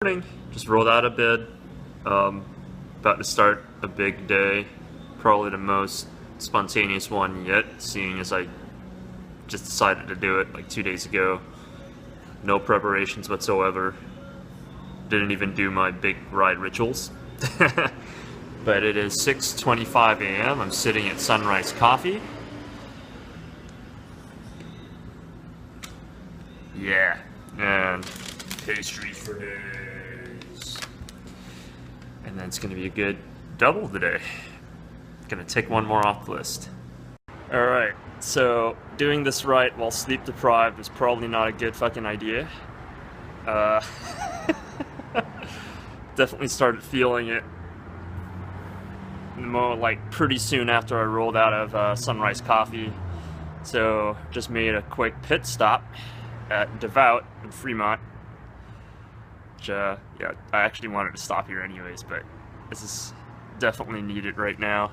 Morning. Just rolled out of bed. About to start a big day. Probably the most spontaneous one yet, seeing as I just decided to do it like 2 days ago. No preparations whatsoever. Didn't even do my big ride rituals. But it is 6:25 a.m. I'm sitting at Sunrise Coffee. Yeah, and pastries for days. And then it's gonna be a good double today. Gonna take one more off the list. Alright, so doing this right while sleep deprived is probably not a good fucking idea. Definitely started feeling it like pretty soon after I rolled out of Sunrise Coffee. So just made a quick pit stop at Devout in Fremont. Which, yeah, I actually wanted to stop here anyways, but this is definitely needed right now.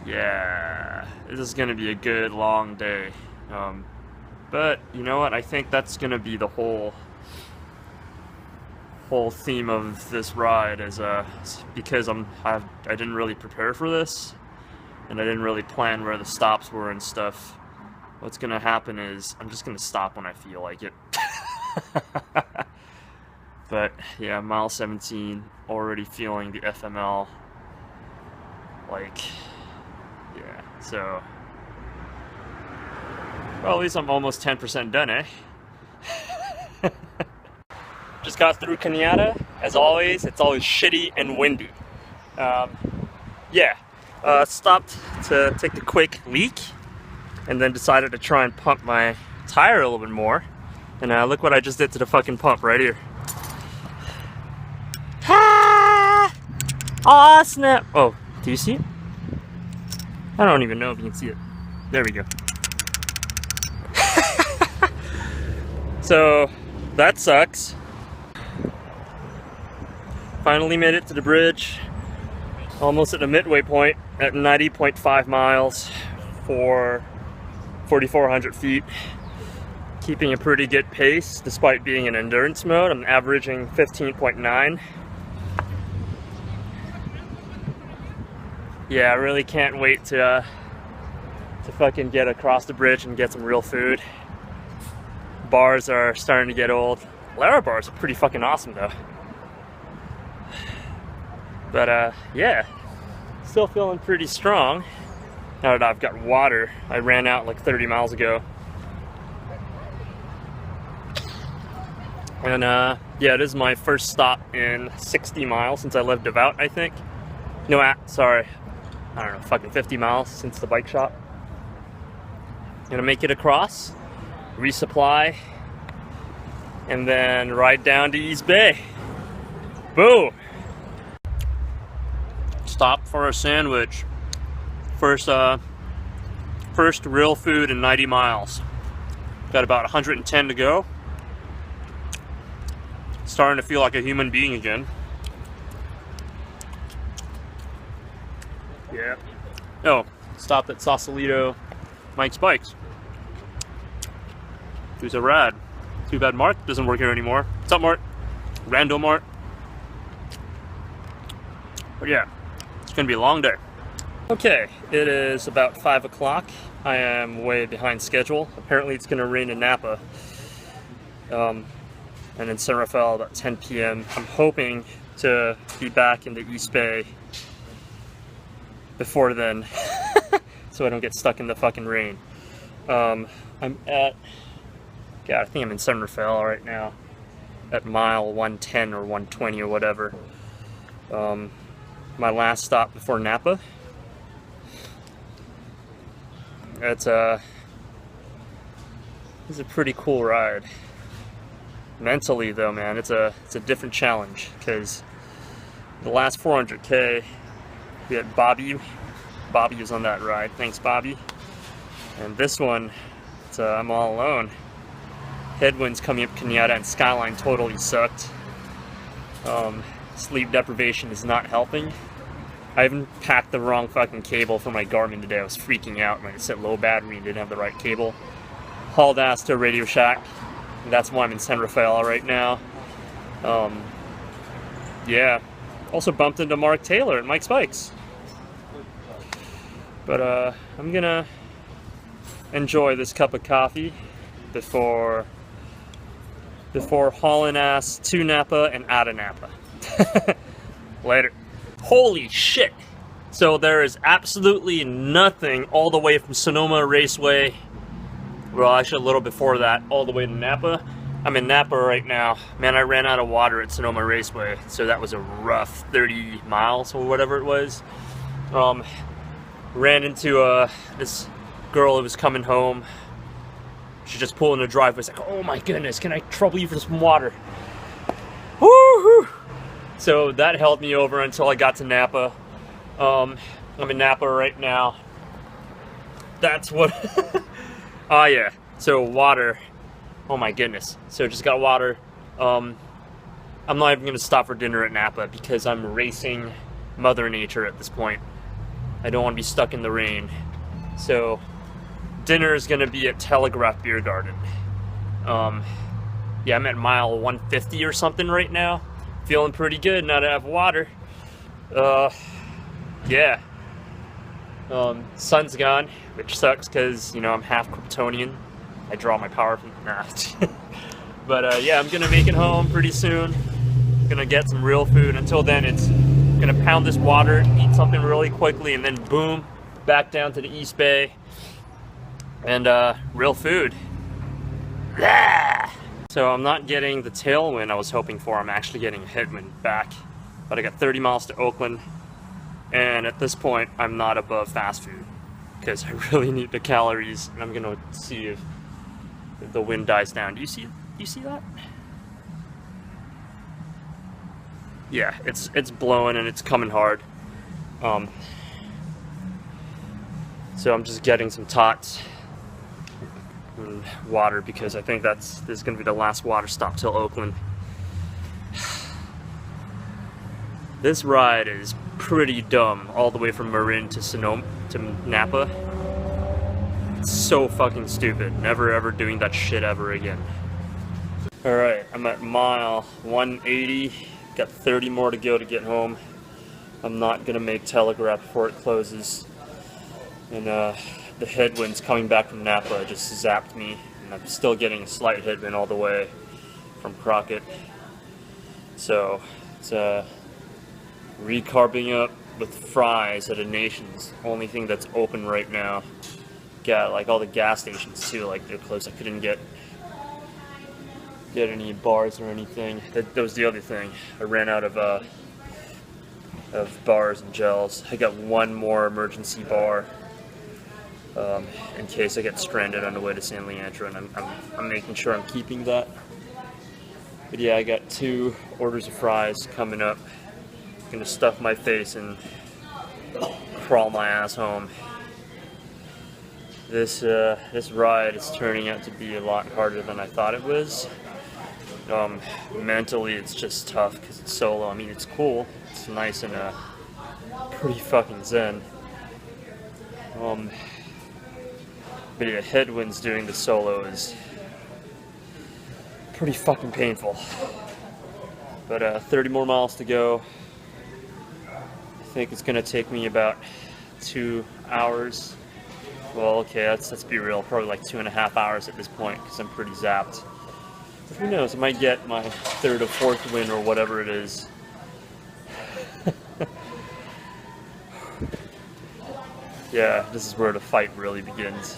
Yeah, this is gonna be a good long day. But you know what? I think that's gonna be the whole theme of this ride is because I didn't really prepare for this, and I didn't really plan where the stops were and stuff. What's gonna happen is I'm just gonna stop when I feel like it. But yeah, mile 17, already feeling the FML. Like, yeah, so well, at least I'm almost 10% done, eh? Just got through Cañada. As always, it's always shitty and windy. Yeah, stopped to take a quick leak, and then decided to try and pump my tire a little bit more. And look what I just did to the fucking pump right here. Ah! Aw, snap! Oh, do you see it? I don't even know if you can see it. There we go. So, that sucks. Finally made it to the bridge. Almost at the midway point at 90.5 miles for 4,400 feet. Keeping a pretty good pace despite being in endurance mode. I'm averaging 15.9. Yeah, I really can't wait to fucking get across the bridge and get some real food. Bars are starting to get old. Lara bars are pretty fucking awesome though. But yeah, still feeling pretty strong now that I've got water. I ran out like 30 miles ago. And yeah, it is my first stop in 60 miles since I left Devout, I think. No, sorry, I don't know, fucking 50 miles since the bike shop. Gonna make it across, resupply, and then ride down to East Bay. Boom! Stop for a sandwich. First real food in 90 miles. Got about 110 to go. Starting to feel like a human being again. Yeah. Oh, stopped at Sausalito Mike's Bikes. Who's a rad. Too bad Mark doesn't work here anymore. What's up, Mark? Rando Mark. But yeah, it's gonna be a long day. Okay, it is about 5 o'clock. I am way behind schedule. Apparently it's gonna rain in Napa. And in San Rafael about 10 p.m. I'm hoping to be back in the East Bay before then, so I don't get stuck in the fucking rain. I'm at, God, I think I'm in San Rafael right now, at mile 110 or 120 or whatever. My last stop before Napa. It's a pretty cool ride. Mentally though, man, it's a different challenge, because the last 400k we had Bobby was on that ride. Thanks, Bobby. And this one, I'm all alone. Headwinds coming up Cañada, and Skyline totally sucked. Sleep deprivation is not helping. I even packed the wrong fucking cable for my Garmin today. I was freaking out when it said low battery and didn't have the right cable. Hauled ass to Radio Shack. And that's why I'm in San Rafael right now. Yeah. Also bumped into Mark Taylor at Mike Spikes. But I'm gonna enjoy this cup of coffee before hauling ass to Napa and out of Napa. Later. Holy shit! So there is absolutely nothing all the way from Sonoma Raceway, well actually a little before that, all the way to Napa. I'm in Napa right now. Man, I ran out of water at Sonoma Raceway, so that was a rough 30 miles or whatever it was. Ran into this girl who was coming home. She just pulled in the driveway. It's like, oh my goodness, can I trouble you for some water? Woo-hoo! So that held me over until I got to Napa. I'm in Napa right now. That's what... Oh yeah, so water. Oh my goodness. So just got water. I'm not even gonna stop for dinner at Napa because I'm racing Mother Nature at this point. I don't want to be stuck in the rain. So dinner is gonna be at Telegraph Beer Garden. Yeah, I'm at mile 150 or something right now. Feeling pretty good now that I have water. Yeah. Sun's gone, which sucks because, you know, I'm half Kryptonian. I draw my power from... Nah. But yeah, I'm gonna make it home pretty soon. Gonna get some real food. Until then, it's gonna pound this water, eat something really quickly, and then boom, back down to the East Bay. And real food. Yeah. So I'm not getting the tailwind I was hoping for. I'm actually getting a headwind back. But I got 30 miles to Oakland. And at this point, I'm not above fast food. Because I really need the calories. And I'm gonna see if the wind dies down. Do you see that? Yeah, it's blowing and it's coming hard. So I'm just getting some tots and water because I think this is gonna be the last water stop till Oakland. This ride is pretty dumb, all the way from Marin to Sonoma to Napa. It's so fucking stupid. Never ever doing that shit ever again. Alright, I'm at mile 180. Got 30 more to go to get home. I'm not gonna make Telegraph before it closes. And the headwinds coming back from Napa just zapped me. And I'm still getting a slight headwind all the way from Crockett. So it's recarbing up with fries at a Nation's. Only thing that's open right now. Got like all the gas stations too, like they're closed. I couldn't get any bars or anything. That was the other thing. I ran out of bars and gels. I got one more emergency bar in case I get stranded on the way to San Leandro, and I'm making sure I'm keeping that. But yeah, I got 2 orders of fries coming up. Gonna stuff my face and crawl my ass home. This ride is turning out to be a lot harder than I thought it was. Mentally it's just tough because it's solo. I mean, it's cool, it's nice and pretty fucking zen. But yeah, headwinds doing the solo is pretty fucking painful. But 30 more miles to go. I think it's gonna take me about 2 hours. Well, okay, let's be real, probably like 2.5 hours at this point because I'm pretty zapped. But who knows, I might get my 3rd or 4th win or whatever it is. Yeah, this is where the fight really begins.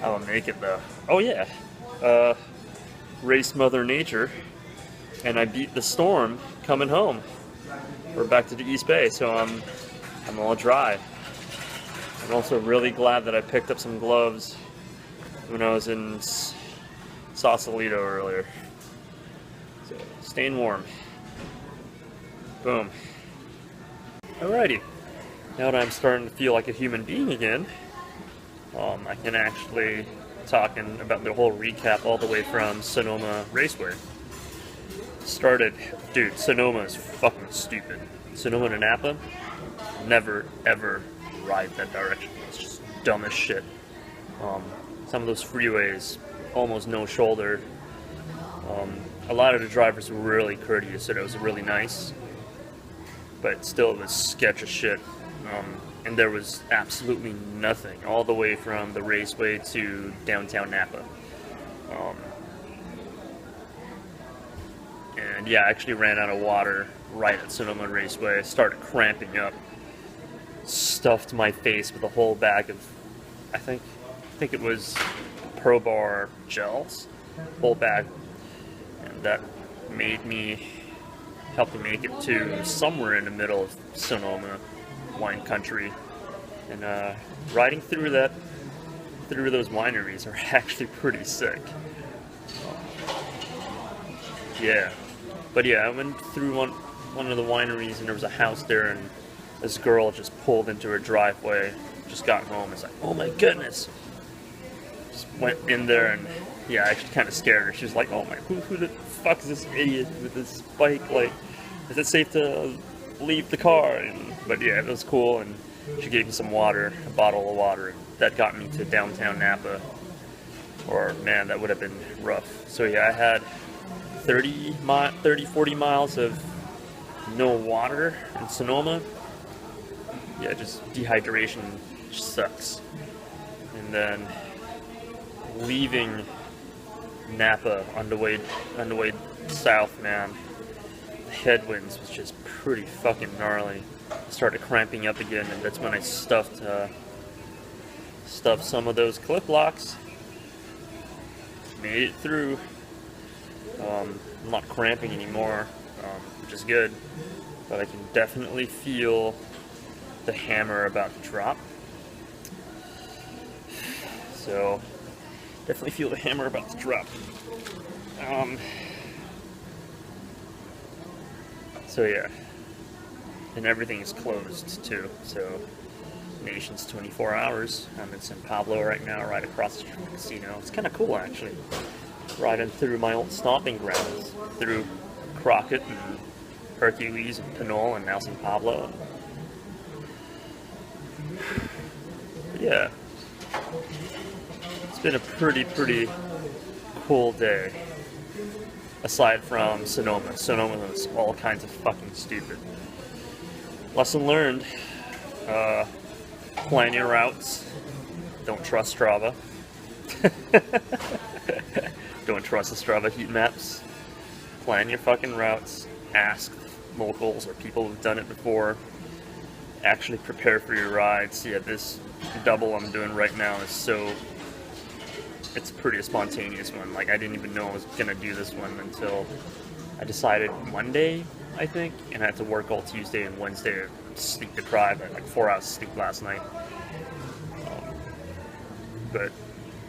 I will make it though. Oh yeah, race Mother Nature, and I beat the storm coming home. We're back to the East Bay, so I'm all dry. I'm also really glad that I picked up some gloves when I was in Sausalito earlier. So, staying warm. Boom. Alrighty. Now that I'm starting to feel like a human being again, I can actually talk about the whole recap all the way from Sonoma Raceway. Dude, Sonoma is fucking stupid. Sonoma to Napa, never ever ride that direction. It's just dumb as shit. Some of those freeways almost no shoulder. A lot of the drivers were really courteous, and it was really nice, but still it was sketch as shit. And there was absolutely nothing all the way from the raceway to downtown Napa. And yeah, I actually ran out of water right at Sonoma Raceway. I started cramping up, stuffed my face with a whole bag of, I think it was Pro Bar gels, whole bag, and that helped me make it to somewhere in the middle of Sonoma wine country. And riding through those wineries are actually pretty sick. Yeah, but yeah, I went through one of the wineries, and there was a house there, and this girl just pulled into her driveway, just got home. It's like, oh my goodness. Just went in there, and yeah, I actually kind of scared her. She was like, oh my, who the fuck is this idiot with this bike? Like, is it safe to leave the car? But yeah, it was cool, and she gave me some water, a bottle of water, and that got me to downtown Napa. Or man, that would have been rough. So yeah, I had 40 miles of no water in Sonoma. Yeah, just dehydration just sucks. And then leaving Napa on the way south, man, the headwinds was just pretty fucking gnarly. I started cramping up again, and that's when I stuffed some of those clip locks. Made it through. I'm not cramping anymore, which is good, but I can definitely feel the hammer about to drop. So, definitely feel the hammer about to drop. So yeah, and everything is closed too, so Nation's 24 hours. I'm in San Pablo right now, right across the casino. It's kind of cool, actually. Riding through my old stomping grounds, through Crockett and Hercules and Pinole and now San Pablo. But yeah, it's been a pretty cool day. Aside from Sonoma. Sonoma was all kinds of fucking stupid. Lesson learned. Plan your routes. Don't trust Strava. Don't trust the Strava heat maps. Plan your fucking routes. Ask locals or people who've done it before. Actually prepare for your rides. Yeah, this double I'm doing right now is it's a pretty spontaneous one. Like, I didn't even know I was gonna do this one until I decided Monday, I think, and I had to work all Tuesday and Wednesday, sleep deprived. I had like 4 hours of sleep last night. But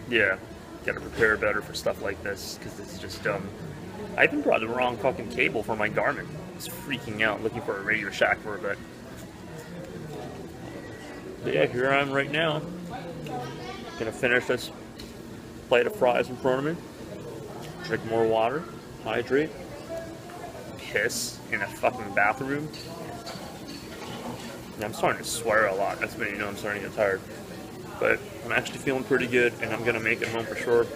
yeah, gotta prepare better for stuff like this, because this is just dumb. I even brought the wrong fucking cable for my Garmin. I was freaking out looking for a Radio Shack for a bit. But yeah, here I am right now. Gonna finish this plate of fries in front of me. Drink more water. Hydrate. Piss in a fucking bathroom. Yeah, I'm starting to swear a lot. That's when you know I'm starting to get tired. But I'm actually feeling pretty good, and I'm gonna make it home for sure.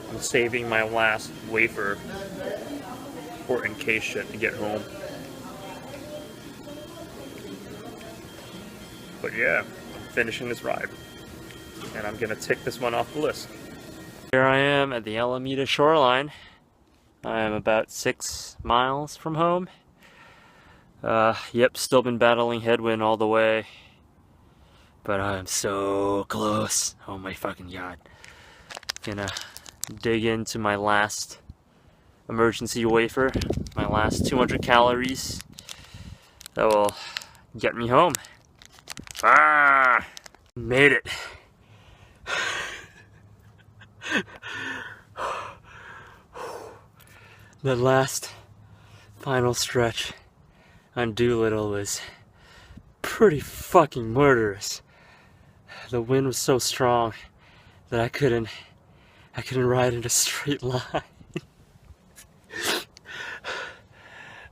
I'm saving my last wafer for in case shit to get home. But yeah, I'm finishing this ride, and I'm gonna tick this one off the list. Here I am at the Alameda shoreline. I am about 6 miles from home. Yep, still been battling headwind all the way. But I'm so close. Oh my fucking god. Gonna dig into my last emergency wafer. My last 200 calories. That will get me home. Ah! Made it. The last final stretch on Doolittle was pretty fucking murderous. The wind was so strong that I couldn't ride in a straight line.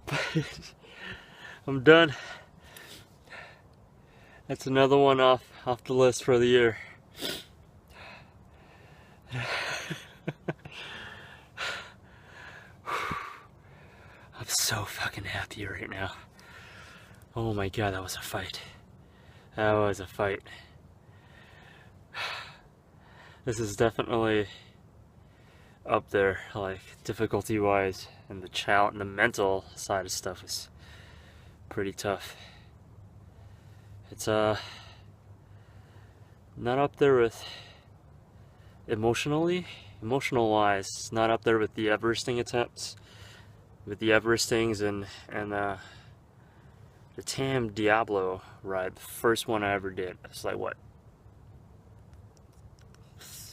But I'm done. That's another one off the list for the year. I'm so fucking happy right now. Oh my god, that was a fight. That was a fight. This is definitely up there, like difficulty-wise, and the mental side of stuff is pretty tough. It's not up there with emotional-wise. It's not up there with the Everesting attempts, with the Everestings and the Tam Diablo ride, the first one I ever did. It's like what,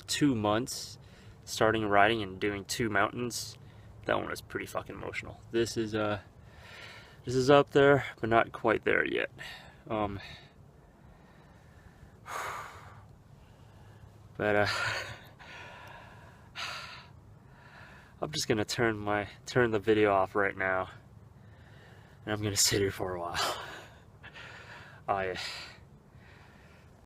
2 months starting riding and doing 2 mountains. That one was pretty fucking emotional. This is up there, but not quite there yet. But I'm just gonna turn the video off right now, and I'm gonna sit here for a while. Oh yeah.